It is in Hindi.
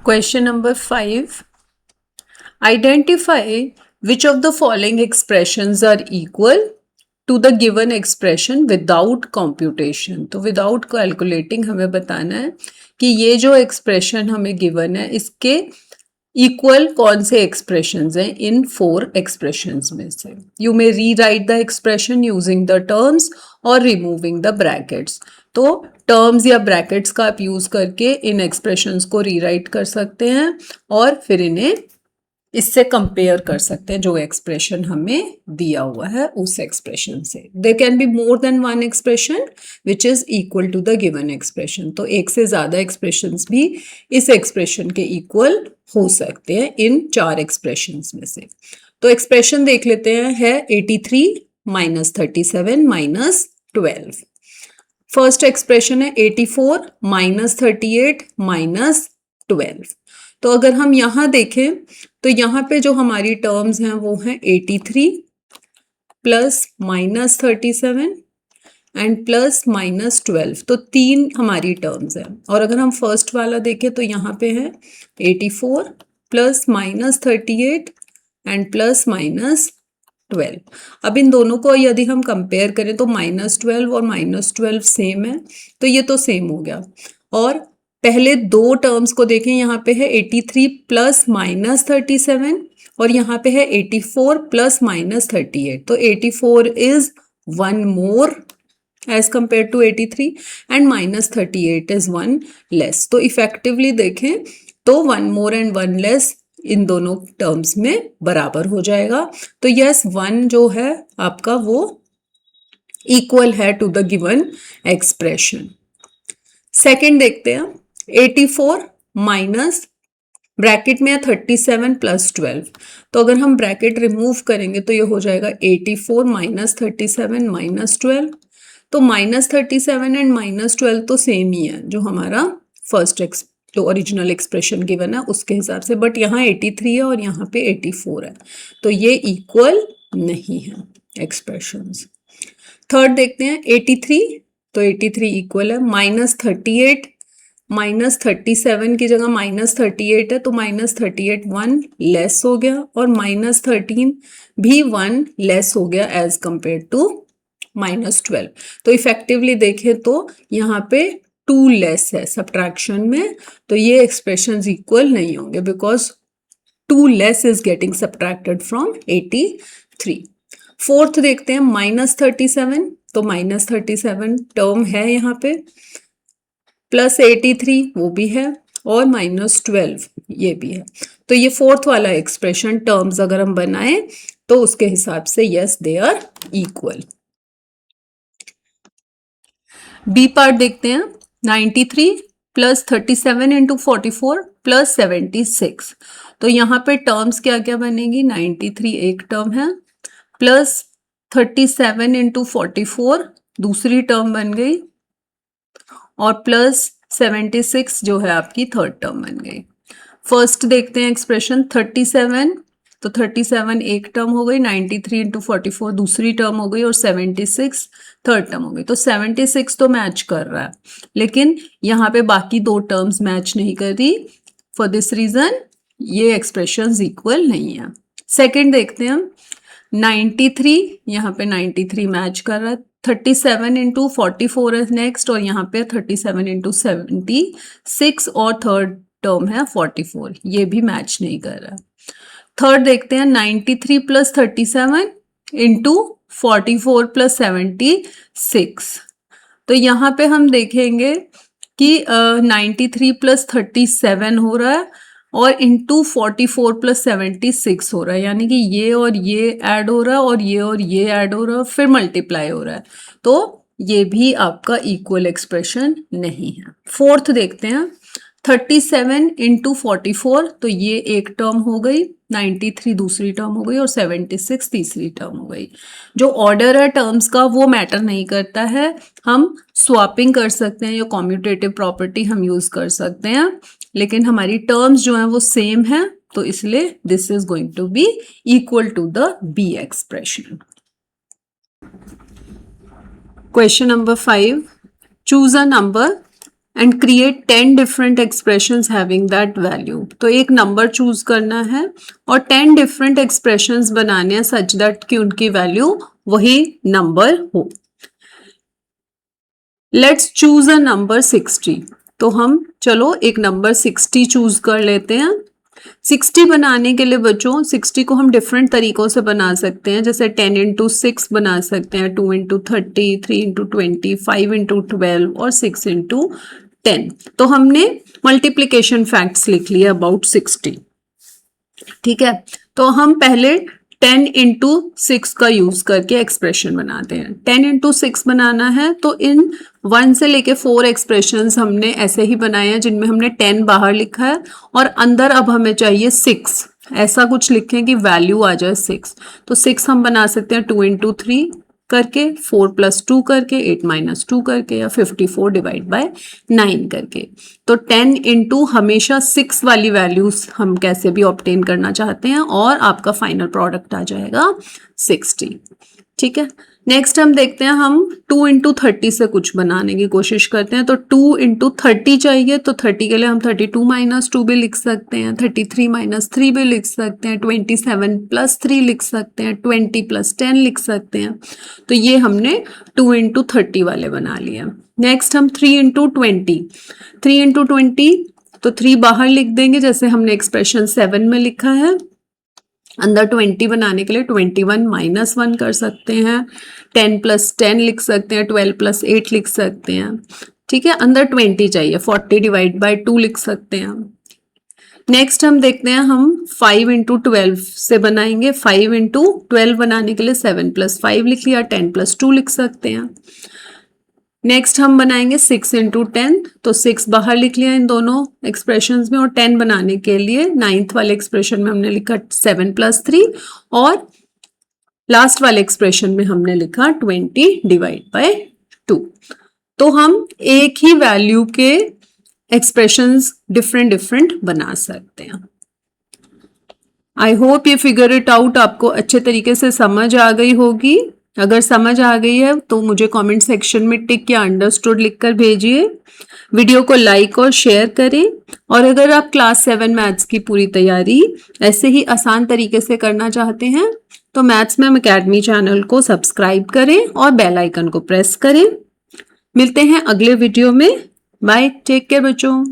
Question number 5. Identify which of the following expressions are equal to the given expression without computation. तो without calculating हमें बताना है कि ये जो expression हमें given है इसके equal कौन से expressions हैं इन 4 expressions में से. You may rewrite the expression using the terms or removing the brackets. तो टर्म्स या ब्रैकेट्स का आप यूज करके इन एक्सप्रेशंस को रीराइट कर सकते हैं और फिर इन्हें इससे कंपेयर कर सकते हैं जो एक्सप्रेशन हमें दिया हुआ है उस एक्सप्रेशन से. There can be more than one expression which is equal to the given expression. तो एक से ज्यादा एक्सप्रेशंस भी इस एक्सप्रेशन के इक्वल हो सकते हैं इन 4 एक्सप्रेशंस में से. तो एक्सप्रेशन देख लेते हैं है 83 माइनस 37 माइनस 12. फर्स्ट एक्सप्रेशन है 84 माइनस 38 माइनस 12. तो अगर हम यहाँ देखें तो यहाँ पे जो हमारी टर्म्स हैं वो हैं 83 plus minus 37 and plus minus 12. तो 3 हमारी टर्म्स हैं. और अगर हम फर्स्ट वाला देखें तो यहाँ पे है 84 plus minus 38 and plus minus 12. अब इन दोनों को यदि हम कंपेयर करें तो -12 और -12 सेम है तो ये तो सेम हो गया. और पहले 2 टर्म्स को देखें, यहाँ पे है 83 प्लस माइनस 37 और यहाँ पे है 84 प्लस माइनस 38. तो 84 is 1 more as compare to 83 and minus 38 is 1 less. तो इफेक्टिवली देखें तो 1 मोर एंड 1 लेस इन दोनों टर्म्स में बराबर हो जाएगा. तो यस 1 जो है आपका वो इक्वल है to the given expression. Second देखते हैं 84 माइनस ब्रैकेट में है 37 प्लस 12. तो अगर हम ब्रैकेट रिमूव करेंगे तो ये हो जाएगा 84 माइनस 37 माइनस 12. तो माइनस 37 एंड माइनस 12 तो सेम ही है जो हमारा फर्स्ट जो ओरिजिनल एक्सप्रेशन गिवन है उसके हिसाब से. बट यहाँ 83 है और यहाँ पे 84 है तो ये इक्वल नहीं है एक्सप्रेशंस. थर्ड देखते हैं 83. तो 83 इक्वल है माइनस 38 माइनस 37 की जगह माइनस 38 है तो माइनस 38 1 लेस हो गया और माइनस 13 भी 1 लेस हो गया एज कंपेयर टू माइनस 12. तो इफेक्टिवली देखें तो यहाँ पे 2 लेस है सब्ट्रैक्शन में. तो ये एक्सप्रेशंस इक्वल नहीं होंगे because 2 less is getting subtracted from 83. Fourth देखते हैं माइनस 37. तो माइनस 37 टर्म है यहाँ पे प्लस 83 वो भी है और माइनस 12 ये भी है. तो ये फोर्थ वाला एक्सप्रेशन टर्म्स अगर हम बनाए तो उसके हिसाब से yes they are equal. B part देखते हैं 93 प्लस 37 इंटू 44 प्लस 76. तो यहाँ पे टर्म्स क्या क्या बनेगी 93 एक टर्म है प्लस 37 इंटू 44 दूसरी टर्म बन गई और प्लस 76 जो है आपकी थर्ड टर्म बन गई. फर्स्ट देखते हैं एक्सप्रेशन 37. तो 37 एक टर्म हो गई 93 इंटू 44 दूसरी टर्म हो गई और 76 थर्ड टर्म हो गई. तो 76 तो मैच कर रहा है लेकिन यहाँ पे बाकी 2 टर्म्स मैच नहीं कर रही. फॉर दिस रीजन ये एक्सप्रेशंस इक्वल नहीं है. सेकंड देखते हैं हम 93. यहाँ पे 93 मैच कर रहा है 37 इंटू 44 है नेक्स्ट और यहाँ पे 37 इंटू 76 और थर्ड टर्म है 44 ये भी मैच नहीं कर रहा. थर्ड देखते हैं 93 प्लस 37 इंटू 44 प्लस 76. तो यहाँ पे हम देखेंगे कि 93 प्लस 37 हो रहा है और इंटू 44 प्लस 76 हो रहा है यानी कि ये और ये ऐड हो रहा है और ये ऐड हो रहा है फिर मल्टीप्लाई हो रहा है. तो ये भी आपका इक्वल एक्सप्रेशन नहीं है. फोर्थ देखते हैं 37 इंटू 44. तो ये एक टर्म हो गई 93 दूसरी टर्म हो गई और 76 तीसरी टर्म हो गई. जो ऑर्डर है टर्म्स का वो मैटर नहीं करता है. हम स्वैपिंग कर सकते हैं या कॉम्यूटेटिव प्रॉपर्टी हम यूज कर सकते हैं लेकिन हमारी टर्म्स जो हैं वो सेम है तो इसलिए this is going to be equal to the B expression. Question number 5. Choose a number and create 10 different expressions having that value. तो एक नंबर चूज करना है और 10 डिफरेंट एक्सप्रेशंस बनाने हैं सच दैट कि उनकी वैल्यू वही नंबर हो। Let's choose a number 60। तो हम चलो एक नंबर 60 चूज कर लेते हैं। 60 बनाने के लिए बच्चों 60 को हम डिफरेंट तरीकों से बना सकते हैं, जैसे 10 इंटू 6 बना सकते हैं, 2 इंटू 30, 3 इंटू 20, 5 इंटू 12 और 6 इंटू 10। तो हमने मल्टीप्लीकेशन फैक्ट्स लिख लिया अबाउट 60। ठीक है, तो हम पहले 10 इंटू 6 का यूज करके एक्सप्रेशन बनाते हैं। 10 इंटू 6 बनाना है तो इन 1 से लेके 4 एक्सप्रेशंस हमने ऐसे ही बनाए हैं जिनमें हमने 10 बाहर लिखा है और अंदर अब हमें चाहिए 6। ऐसा कुछ लिखें कि वैल्यू आ जाए 6। तो 6 हम बना सकते हैं 2 इंटू 3 करके, 4 प्लस 2 करके, 8 माइनस 2 करके, या 54 डिवाइड बाय 9 करके। तो 10 इंटू हमेशा 6 वाली वैल्यूज हम कैसे भी ऑब्टेन करना चाहते हैं और आपका फाइनल प्रोडक्ट आ जाएगा 60। ठीक है, नेक्स्ट हम देखते हैं, हम 2 इंटू 30 से कुछ बनाने की कोशिश करते हैं। तो 2 इंटू 30 चाहिए, तो 30 के लिए हम 32 माइनस 2 भी लिख सकते हैं, 33 माइनस 3 भी लिख सकते हैं, 27 प्लस 3 लिख सकते हैं, 20 प्लस 10 लिख सकते हैं। तो ये हमने 2 इंटू 30 वाले बना लिए। नेक्स्ट हम 3 इंटू 20। 3 इंटू 20 तो 3 बाहर लिख देंगे जैसे हमने एक्सप्रेशन 7 में लिखा है। अंदर 20 बनाने के लिए 21 माइनस 1 कर सकते हैं, 10 प्लस 10 लिख सकते हैं, 12 प्लस 8 लिख सकते हैं। ठीक है, अंदर 20 चाहिए, 40 डिवाइड बाय 2 लिख सकते हैं। नेक्स्ट हम देखते हैं, हम 5 इंटू 12 से बनाएंगे। 5 इंटू 12 बनाने के लिए 7 प्लस 5 लिख लिया, 10 प्लस 2 लिख सकते हैं। नेक्स्ट हम बनाएंगे 6 इंटू 10। तो 6 बाहर लिख लिया इन दोनों एक्सप्रेशंस में, और 10 बनाने के लिए 9th वाले एक्सप्रेशन में हमने लिखा 7 प्लस 3 और लास्ट वाले एक्सप्रेशन में हमने लिखा 20 डिवाइड बाय 2। तो हम एक ही वैल्यू के एक्सप्रेशंस डिफरेंट डिफरेंट बना सकते हैं। आई होप ये फिगर इट आउट आपको अच्छे तरीके से समझ आ गई होगी। अगर समझ आ गई है तो मुझे कमेंट सेक्शन में टिक या अंडरस्टूड लिखकर भेजिए। वीडियो को लाइक और शेयर करें, और अगर आप क्लास 7 मैथ्स की पूरी तैयारी ऐसे ही आसान तरीके से करना चाहते हैं तो मैथ्स मैम अकेडमी चैनल को सब्सक्राइब करें और बेल आइकन को प्रेस करें। मिलते हैं अगले वीडियो में। बाय, टेक केयर बच्चों।